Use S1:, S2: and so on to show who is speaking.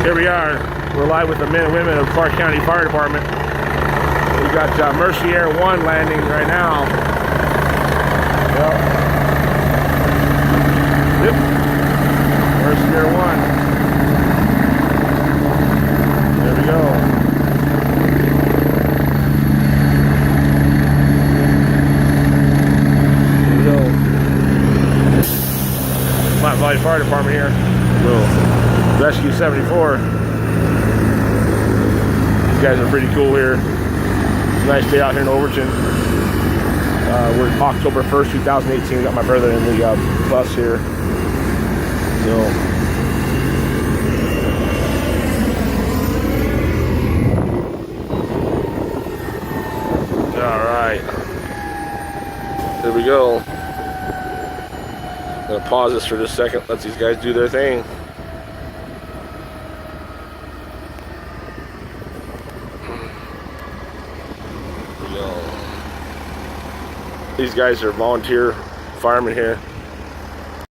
S1: Here we are. We're live with the men and women of Clark County Fire Department. We've got Mercy Air 1 landing right now. Yep. Mercy Air 1. There we go. Mountain Valley Fire Department here. So, Rescue 74. These guys are pretty cool here. It's a nice day out here in Overton. We're October 1st, 2018. Got my brother in the bus here. So, all right. Here we go. I'm gonna pause this for just a second. Let these guys do their thing. These guys are volunteer firemen here.